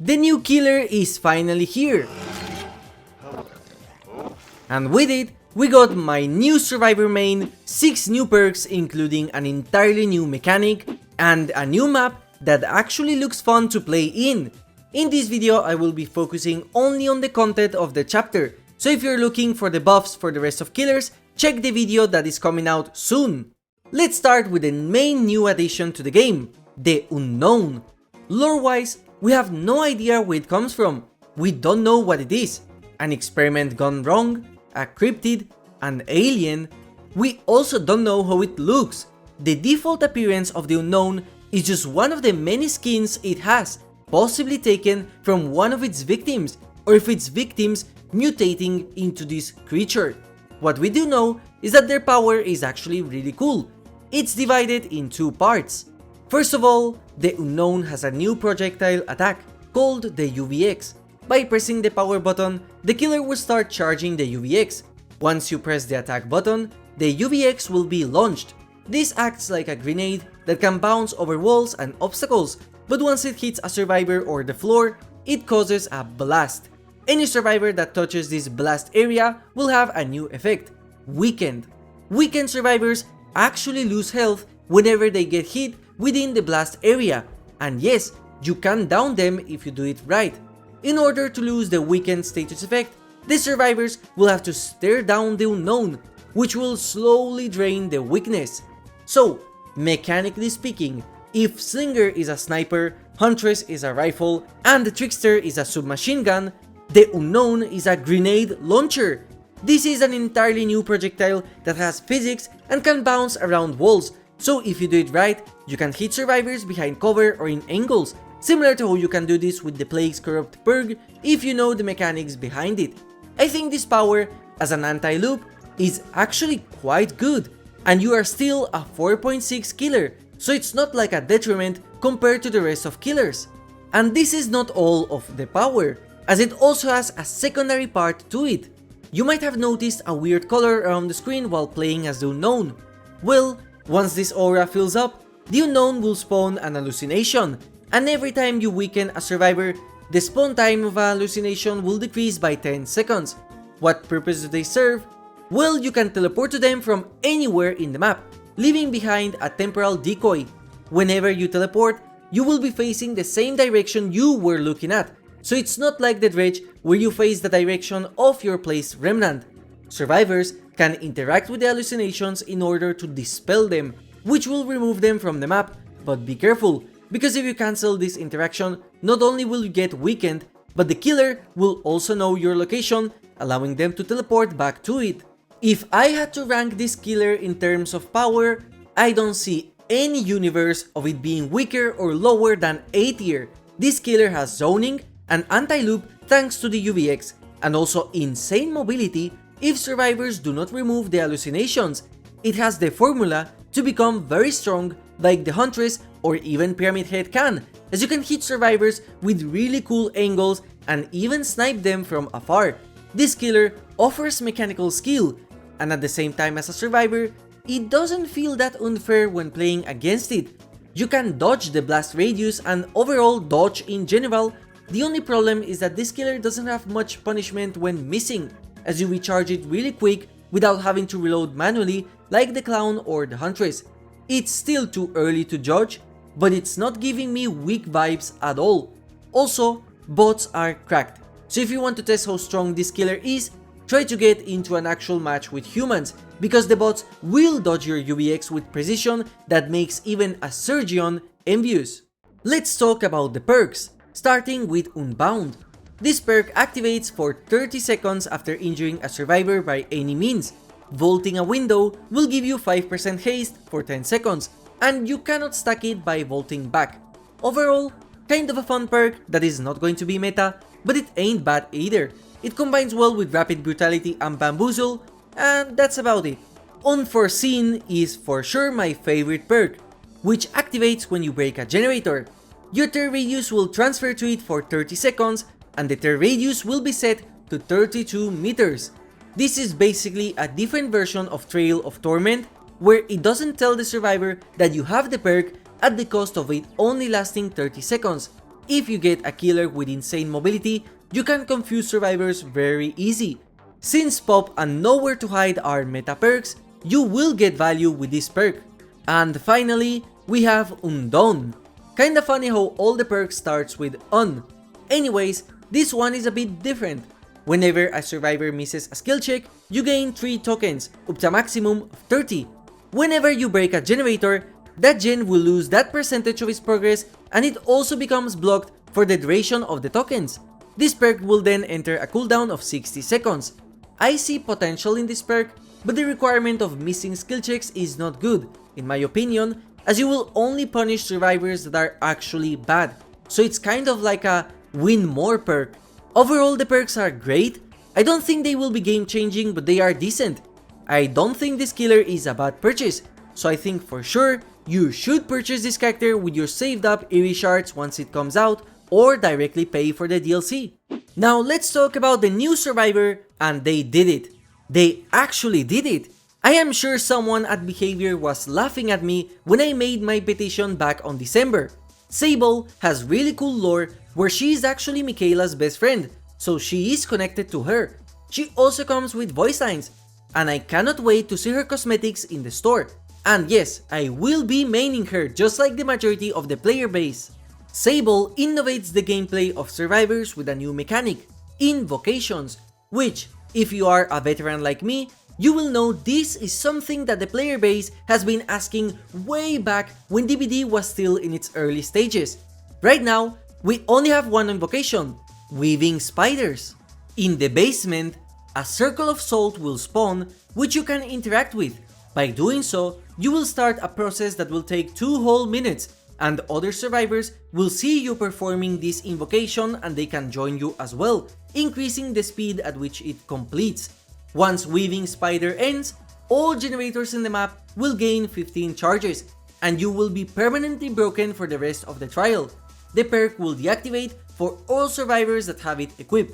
The new killer is finally here. And with it, we got my new survivor main, 6 new perks including an entirely new mechanic, and a new map that actually looks fun to play in. In this video I will be focusing only on the content of the chapter, so if you're looking for the buffs for the rest of killers, check the video that is coming out soon. Let's start with the main new addition to the game, the Unknown. Lore-wise, we have no idea where it comes from, we don't know what it is, an experiment gone wrong, a cryptid, an alien. We also don't know how it looks. The default appearance of the Unknown is just one of the many skins it has, possibly taken from one of its victims, or if its victims mutating into this creature. What we do know is that their power is actually really cool. It's divided in 2 parts. First of all, the Unknown has a new projectile attack called the UVX. By pressing the power button, the killer will start charging the UVX. Once you press the attack button, the UVX will be launched. This acts like a grenade that can bounce over walls and obstacles, but once it hits a survivor or the floor, it causes a blast. Any survivor that touches this blast area will have a new effect, Weakened. Weakened survivors actually lose health whenever they get hit within the blast area, and yes, you can down them if you do it right. In order to lose the weakened status effect, the survivors will have to stare down the Unknown, which will slowly drain the weakness. So, mechanically speaking, if Slinger is a sniper, Huntress is a rifle, and the Trickster is a submachine gun, the Unknown is a grenade launcher. This is an entirely new projectile that has physics and can bounce around walls, so if you do it right, you can hit survivors behind cover or in angles, similar to how you can do this with the Plague's Corrupt Perk if you know the mechanics behind it. I think this power, as an anti-loop, is actually quite good, and you are still a 4.6 killer, so it's not like a detriment compared to the rest of killers. And this is not all of the power, as it also has a secondary part to it. You might have noticed a weird color around the screen while playing as the Unknown. Well, once this aura fills up, the Unknown will spawn an hallucination, and every time you weaken a survivor, the spawn time of a hallucination will decrease by 10 seconds. What purpose do they serve? Well, you can teleport to them from anywhere in the map, leaving behind a temporal decoy. Whenever you teleport, you will be facing the same direction you were looking at, so it's not like the dredge where you face the direction of your placed remnant. Survivors can interact with the hallucinations in order to dispel them, which will remove them from the map, but be careful, because if you cancel this interaction, not only will you get weakened, but the killer will also know your location, allowing them to teleport back to it. If I had to rank this killer in terms of power, I don't see any universe of it being weaker or lower than A tier. This killer has zoning and anti-loop thanks to the UVX, and also insane mobility if survivors do not remove the hallucinations. It has the formula to become very strong like the Huntress or even Pyramid Head can, as you can hit survivors with really cool angles and even snipe them from afar. This killer offers mechanical skill, and at the same time as a survivor, it doesn't feel that unfair when playing against it. You can dodge the blast radius and overall dodge in general. The only problem is that this killer doesn't have much punishment when missing, as you recharge it really quick without having to reload manually like the Clown or the Huntress. It's still too early to judge, but it's not giving me weak vibes at all. Also, bots are cracked, so if you want to test how strong this killer is, try to get into an actual match with humans, because the bots will dodge your UVX with precision that makes even a Surgeon envious. Let's talk about the perks, starting with Unbound. This perk activates for 30 seconds after injuring a survivor by any means. Vaulting a window will give you 5% haste for 10 seconds, and you cannot stack it by vaulting back. Overall, kind of a fun perk that is not going to be meta, but it ain't bad either. It combines well with Rapid Brutality and Bamboozle, and that's about it. Unforeseen is for sure my favorite perk, which activates when you break a generator. Your tear radius will transfer to it for 30 seconds, and the tear radius will be set to 32 meters. This is basically a different version of Trail of Torment, where it doesn't tell the survivor that you have the perk at the cost of it only lasting 30 seconds. If you get a killer with insane mobility, you can confuse survivors very easy. Since Pop and Nowhere to Hide are meta perks, you will get value with this perk. And finally, we have Undone. Kinda funny how all the perks starts with Un. Anyways, this one is a bit different. Whenever a survivor misses a skill check, you gain 3 tokens, up to a maximum of 30. Whenever you break a generator, that gen will lose that percentage of its progress, and it also becomes blocked for the duration of the tokens. This perk will then enter a cooldown of 60 seconds. I see potential in this perk, but the requirement of missing skill checks is not good, in my opinion, as you will only punish survivors that are actually bad, so it's kind of like a win more perk. Overall, the perks are great. I don't think they will be game changing, but they are decent. I don't think this killer is a bad purchase, so I think for sure you should purchase this character with your saved up Eerie shards once it comes out, or directly pay for the DLC. Now let's talk about the new survivor, and they did it. They actually did it. I am sure someone at Behavior was laughing at me when I made my petition back on December. Sable has really cool lore where she is actually Michaela's best friend, so she is connected to her. She also comes with voice lines, and I cannot wait to see her cosmetics in the store. And yes, I will be maining her just like the majority of the player base. Sable innovates the gameplay of survivors with a new mechanic, Invocations, which, if you are a veteran like me, you will know this is something that the player base has been asking way back when DBD was still in its early stages. Right now, we only have one invocation, Weaving Spiders. In the basement, a circle of salt will spawn, which you can interact with. By doing so, you will start a process that will take 2 whole minutes, and other survivors will see you performing this invocation and they can join you as well, increasing the speed at which it completes. Once Weaving Spider ends, all generators in the map will gain 15 charges, and you will be permanently broken for the rest of the trial. The perk will deactivate for all survivors that have it equipped.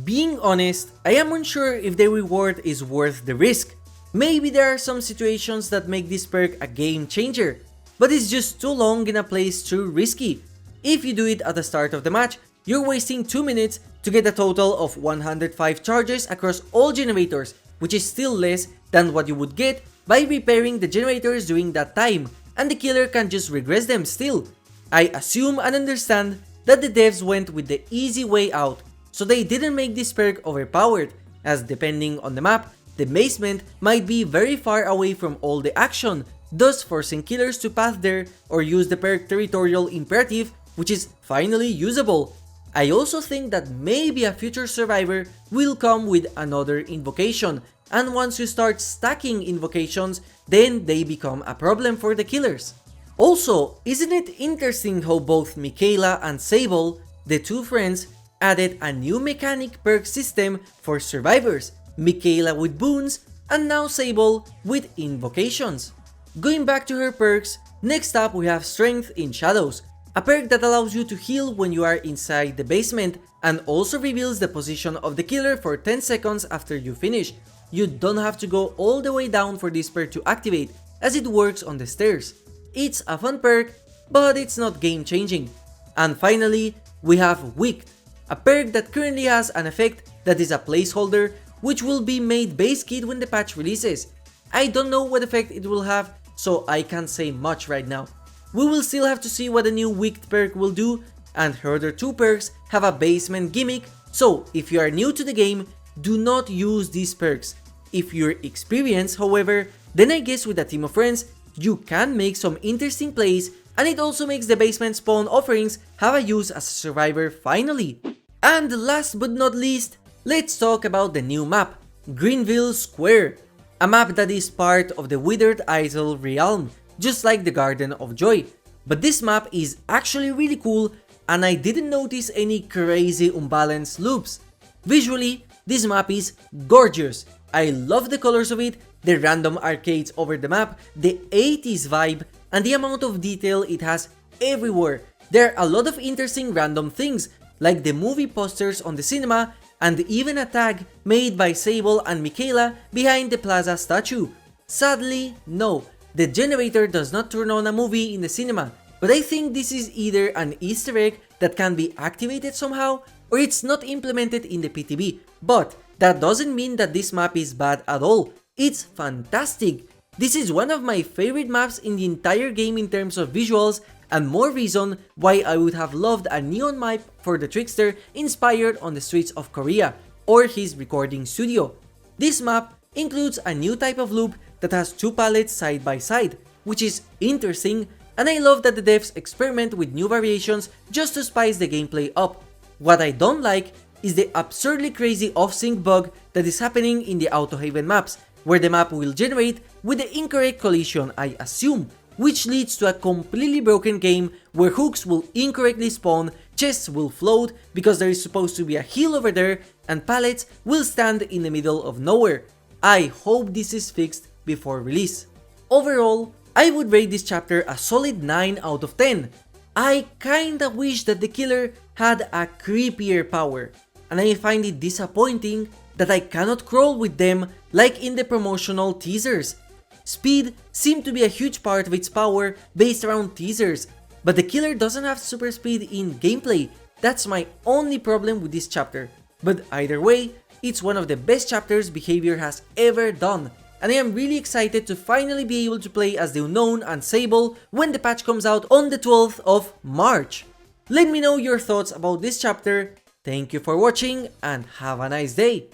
Being honest, I am unsure if the reward is worth the risk. Maybe there are some situations that make this perk a game changer, but it's just too long in a place too risky. If you do it at the start of the match, you're wasting 2 minutes to get a total of 105 charges across all generators, which is still less than what you would get by repairing the generators during that time, and the killer can just regress them still. I assume and understand that the devs went with the easy way out, so they didn't make this perk overpowered, as depending on the map, the basement might be very far away from all the action, thus forcing killers to path there or use the perk Territorial Imperative, which is finally usable. I also think that maybe a future survivor will come with another invocation, and once you start stacking invocations, then they become a problem for the killers. Also, isn't it interesting how both Michaela and Sable, the two friends, added a new mechanic perk system for survivors, Michaela with boons, and now Sable with invocations. Going back to her perks, next up we have Strength in Shadows, a perk that allows you to heal when you are inside the basement and also reveals the position of the killer for 10 seconds after you finish. You don't have to go all the way down for this perk to activate, as it works on the stairs. It's a fun perk, but it's not game changing. And finally, we have Wicked, a perk that currently has an effect that is a placeholder, which will be made base kit when the patch releases. I don't know what effect it will have, so I can't say much right now. We will still have to see what the new Wicked perk will do, and her other 2 perks have a basement gimmick, so if you are new to the game, do not use these perks. If you're experienced, however, then I guess with a team of friends, you can make some interesting plays, and it also makes the basement spawn offerings have a use as a survivor finally. And last but not least, let's talk about the new map, Greenville Square, a map that is part of the Withered Idol realm, just like the Garden of Joy. But this map is actually really cool, and I didn't notice any crazy unbalanced loops. Visually, this map is gorgeous. I love the colors of it, the random arcades over the map, the 80s vibe, and the amount of detail it has everywhere. There are a lot of interesting random things, like the movie posters on the cinema, and even a tag made by Sable and Michaela behind the Plaza statue. Sadly, no, the generator does not turn on a movie in the cinema, but I think this is either an Easter egg that can be activated somehow, or it's not implemented in the PTB, but that doesn't mean that this map is bad at all. It's fantastic! This is one of my favorite maps in the entire game in terms of visuals, and more reason why I would have loved a neon map for the Trickster inspired on the streets of Korea, or his recording studio. This map includes a new type of loop that has two palettes side by side, which is interesting, and I love that the devs experiment with new variations just to spice the gameplay up. What I don't like is the absurdly crazy off-sync bug that is happening in the Autohaven maps, where the map will generate with the incorrect collision, I assume, which leads to a completely broken game where hooks will incorrectly spawn, chests will float because there is supposed to be a hill over there, and pallets will stand in the middle of nowhere. I hope this is fixed before release. Overall, I would rate this chapter a solid 9 out of 10. I kinda wish that the killer had a creepier power, and I find it disappointing that I cannot crawl with them like in the promotional teasers. Speed seemed to be a huge part of its power based around teasers, but the killer doesn't have super speed in gameplay. That's my only problem with this chapter. But either way, it's one of the best chapters Behavior has ever done, and I am really excited to finally be able to play as the Unknown and Sable when the patch comes out on the 12th of March. Let me know your thoughts about this chapter. Thank you for watching and have a nice day.